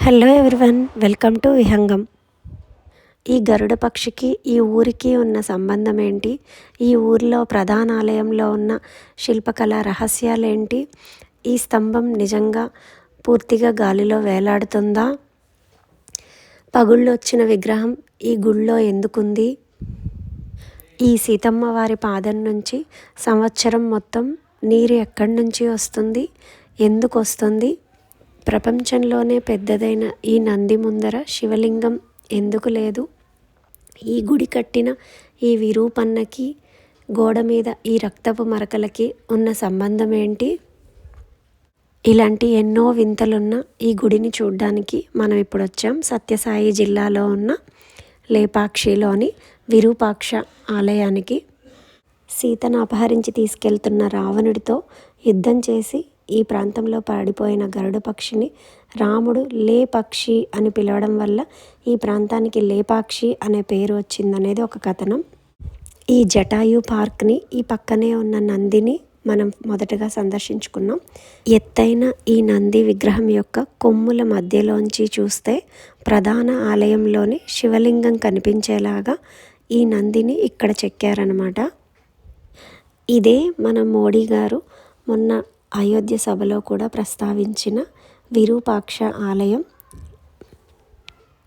Hello everyone, welcome to Vihangam. ఈ గరుడ పక్షికి ఈ ఊరికి ఉన్న సంబంధం ఏంటి? ఈ ఊరిలో ప్రధాన ఆలయంలో ఉన్న శిల్పకళ రహస్యాలేంటి? ఈ స్తంభం నిజంగా పూర్తిగా గాలిలో వేలాడుతుందా? పగుళ్ళు వచ్చిన విగ్రహం ఈ గుళ్ళో ఎందుకుంది? ఈ సీతమ్మ వారి పాదం నుంచి సంవత్సరం మొత్తం నీరు ఎక్కడి నుంచి వస్తుంది? ఎందుకు వస్తుంది? ప్రపంచంలోనే పెద్దదైన ఈ నంది ముందర శివలింగం ఎందుకు లేదు? ఈ గుడి కట్టిన ఈ విరూపన్నకి గోడ మీద ఈ రక్తపు మరకలకి ఉన్న సంబంధం ఏంటి? ఇలాంటి ఎన్నో వింతలున్న ఈ గుడిని చూడ్డానికి మనం ఇప్పుడు వచ్చాం. సత్యసాయి జిల్లాలో ఉన్న లేపాక్షిలోని విరూపాక్ష ఆలయానికి. సీతను అపహరించి తీసుకెళ్తున్న రావణుడితో యుద్ధం చేసి ఈ ప్రాంతంలో పాడిపోయిన గరుడ పక్షిని రాముడు లేపక్షి అని పిలవడం వల్ల ఈ ప్రాంతానికి లేపాక్షి అనే పేరు వచ్చిందనేది ఒక కథనం. ఈ జటాయు పార్క్ని, ఈ పక్కనే ఉన్న నందిని మనం మొదటగా సందర్శించుకున్నాం. ఎత్తైన ఈ నంది విగ్రహం యొక్క కొమ్ముల మధ్యలోంచి చూస్తే ప్రధాన ఆలయంలోని శివలింగం కనిపించేలాగా ఈ నందిని ఇక్కడ చెక్కారనమాట. ఇదే మన మోడీ గారు మొన్న అయోధ్య సభలో కూడా ప్రస్తావించిన విరూపాక్ష ఆలయం.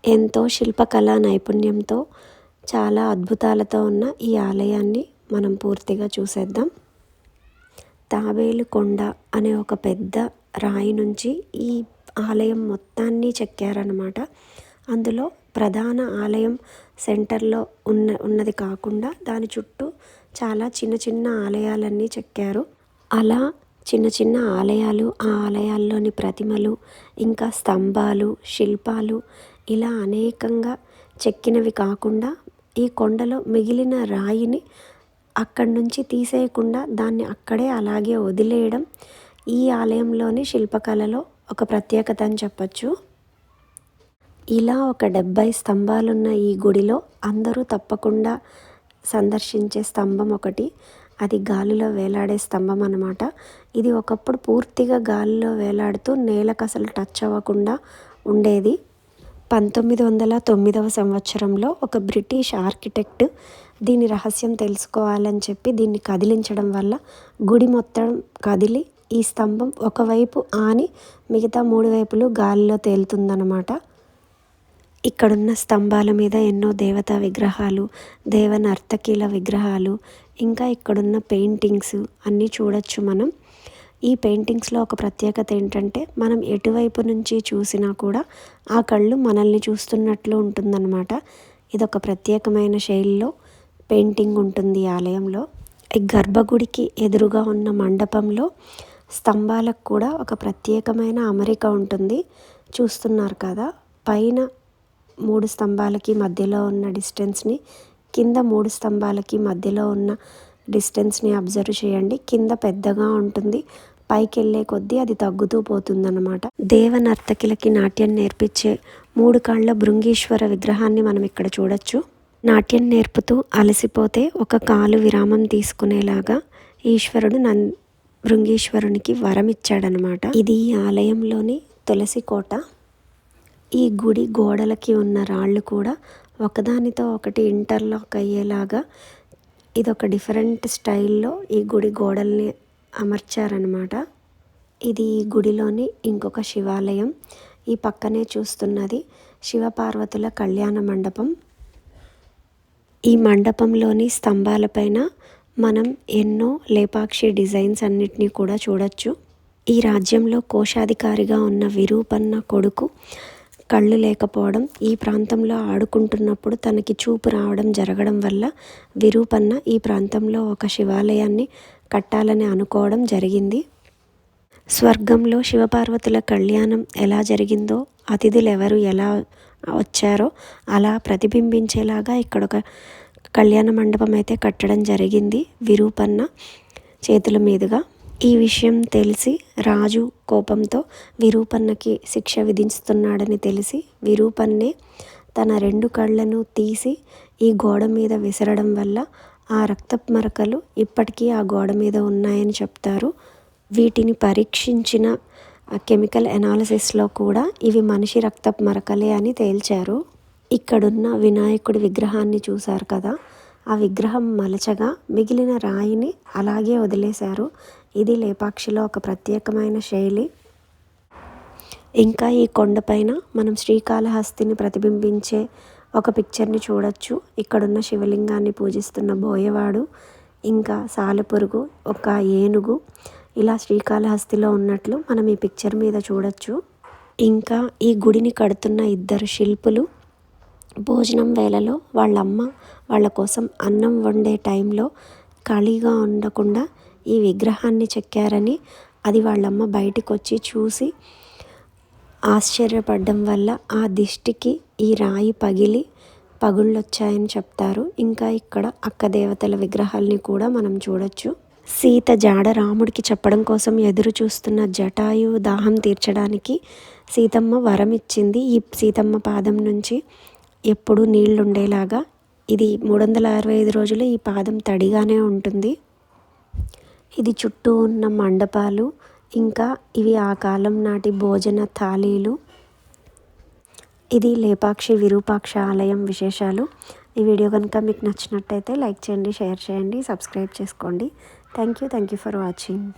ఎంతో శిల్పకళా నైపుణ్యంతో చాలా అద్భుతాలతో ఉన్న ఈ ఆలయాన్ని మనం పూర్తిగా చూసేద్దాం. తాబేలు కొండ అనే ఒక పెద్ద రాయి నుంచి ఈ ఆలయం మొత్తాన్ని చెక్కారనమాట. అందులో ప్రధాన ఆలయం సెంటర్లో ఉన్నది కాకుండా దాని చుట్టూ చాలా చిన్న చిన్న ఆలయాలన్నీ చెక్కారు. అలా చిన్న చిన్న ఆలయాలు, ఆ ఆలయాల్లోని ప్రతిమలు, ఇంకా స్తంభాలు, శిల్పాలు ఇలా అనేకంగా చెక్కినవి కాకుండా ఈ కొండలో మిగిలిన రాయిని అక్కడి నుంచి తీసేయకుండా దాన్ని అక్కడే అలాగే వదిలేయడం ఈ ఆలయంలోని శిల్పకళలో ఒక ప్రత్యేకత అని చెప్పచ్చు. ఇలా ఒక 70 స్తంభాలున్న ఈ గుడిలో అందరూ తప్పకుండా సందర్శించే స్తంభం ఒకటి, అది గాలిలో వేలాడే స్తంభం అన్నమాట. ఇది ఒకప్పుడు పూర్తిగా గాలిలో వేలాడుతూ నేలకు అసలు టచ్ అవ్వకుండా ఉండేది. 1909వ సంవత్సరంలో ఒక బ్రిటిష్ ఆర్కిటెక్ట్ దీని రహస్యం తెలుసుకోవాలని చెప్పి దీన్ని కదిలించడం వల్ల గుడి మొత్తం కదిలి ఈ స్తంభం ఒకవైపు ఆని మిగతా 3 వైపులు గాలిలో తేలుతుందన్నమాట. ఇక్కడున్న స్తంభాల మీద ఎన్నో దేవతా విగ్రహాలు, దేవ నర్తకీల విగ్రహాలు, ఇంకా ఇక్కడున్న పెయింటింగ్స్ అన్నీ చూడొచ్చు మనం. ఈ పెయింటింగ్స్లో ఒక ప్రత్యేకత ఏంటంటే మనం ఎటువైపు నుంచి చూసినా కూడా ఆ కళ్ళు మనల్ని చూస్తున్నట్లు ఉంటుందన్నమాట. ఇదొక ప్రత్యేకమైన శైలిలో పెయింటింగ్ ఉంటుంది ఈ ఆలయంలో. ఈ గర్భగుడికి ఎదురుగా ఉన్న మండపంలో స్తంభాలకు కూడా ఒక ప్రత్యేకమైన అమరిక ఉంటుంది. చూస్తున్నారు కదా, పైన 3 స్తంభాలకి మధ్యలో ఉన్న డిస్టెన్స్ని, కింద 3 స్తంభాలకి మధ్యలో ఉన్న డిస్టెన్స్ని అబ్జర్వ్ చేయండి. కింద పెద్దగా ఉంటుంది, పైకి వెళ్ళే కొద్దీ అది తగ్గుతూ పోతుందన్నమాట. దేవ నర్తకిలకి నాట్యం నేర్పించే 3 కాళ్ళ భృంగీశ్వర విగ్రహాన్ని మనం ఇక్కడ చూడొచ్చు. నాట్యం నేర్పుతూ అలసిపోతే ఒక కాలు విరామం తీసుకునేలాగా ఈశ్వరుడు భృంగీశ్వరునికి వరం ఇచ్చాడనమాట. ఇది ఈ ఆలయంలోని తులసి కోట. ఈ గుడి గోడలకి ఉన్న రాళ్ళు కూడా ఒకదానితో ఒకటి ఇంటర్లాక్ అయ్యేలాగా ఇదొక డిఫరెంట్ స్టైల్లో ఈ గుడి గోడల్ని అమర్చారనమాట. ఇది ఈ గుడిలోని ఇంకొక శివాలయం. ఈ పక్కనే చూస్తున్నది శివపార్వతుల కళ్యాణ మండపం. ఈ మండపంలోని స్తంభాలపైన మనం ఎన్నో లేపాక్షి డిజైన్స్ అన్నిటినీ కూడా చూడొచ్చు. ఈ రాజ్యంలో కోశాధికారిగా ఉన్న విరూపన్న కొడుకు కళ్ళు లేకపోవడం, ఈ ప్రాంతంలో ఆడుకుంటున్నప్పుడు తనకి చూపు రావడం జరగడం వల్ల విరూపన్న ఈ ప్రాంతంలో ఒక శివాలయాన్ని కట్టాలని అనుకోవడం జరిగింది. స్వర్గంలో శివపార్వతుల కళ్యాణం ఎలా జరిగిందో, అతిథులు ఎవరు ఎలా వచ్చారో అలా ప్రతిబింబించేలాగా ఇక్కడ ఒక కళ్యాణ మండపం అయితే కట్టడం జరిగింది విరూపన్న చేతుల మీదుగా. ఈ విషయం తెలిసి రాజు కోపంతో విరూపన్నకి శిక్ష విధిస్తున్నాడని తెలిసి విరూపన్నే తన 2 కళ్ళను తీసి ఈ గోడ మీద విసరడం వల్ల ఆ రక్తపు మరకలు ఇప్పటికీ ఆ గోడ మీద ఉన్నాయని చెప్తారు. వీటిని పరీక్షించిన కెమికల్ ఎనాలిసిస్లో కూడా ఇవి మనిషి రక్తపు మరకలే అని తేల్చారు. ఇక్కడున్న వినాయకుడి విగ్రహాన్ని చూశారు కదా, ఆ విగ్రహం మలచగా మిగిలిన రాయిని అలాగే వదిలేశారు. ఇది లేపాక్షిలో ఒక ప్రత్యేకమైన శైలి. ఇంకా ఈ కొండపైన మనం శ్రీకాళహస్తిని ప్రతిబింబించే ఒక పిక్చర్ని చూడొచ్చు. ఇక్కడున్న శివలింగాన్ని పూజిస్తున్న బోయవాడు, ఇంకా సాలెపురుగు, ఒక ఏనుగు ఇలా శ్రీకాళహస్తిలో ఉన్నట్లు మనం ఈ పిక్చర్ మీద చూడొచ్చు. ఇంకా ఈ గుడిని కడుతున్న 2 శిల్పులు భోజనం వేళలో వాళ్ళమ్మ వాళ్ళ కోసం అన్నం వండే టైంలో ఖాళీగా ఉండకుండా ఈ విగ్రహాన్ని చెక్కారని, అది వాళ్ళమ్మ బయటికి వచ్చి చూసి ఆశ్చర్యపడడం వల్ల ఆ దిష్టికి ఈ రాయి పగిలి పగుళ్ళొచ్చాయని చెప్తారు. ఇంకా ఇక్కడ అక్క దేవతల విగ్రహాల్ని కూడా మనం చూడొచ్చు. సీత జాడ రాముడికి చెప్పడం కోసం ఎదురు చూస్తున్న జటాయు దాహం తీర్చడానికి సీతమ్మ వరం ఇచ్చింది. ఈ సీతమ్మ పాదం నుంచి ఎప్పుడూ నీళ్లుండేలాగా. ఇది 365 రోజులు ఈ పాదం తడిగానే ఉంటుంది. ఇది చుట్టూ ఉన్న మండపాలు, ఇంకా ఇవి ఆ కాలం నాటి భోజన థాలీలు. ఇది లేపాక్షి విరూపాక్ష ఆలయం విశేషాలు. ఈ వీడియో కనుక మీకు నచ్చినట్టయితే లైక్ చేయండి, షేర్ చేయండి, సబ్స్క్రైబ్ చేసుకోండి. Thank you for watching.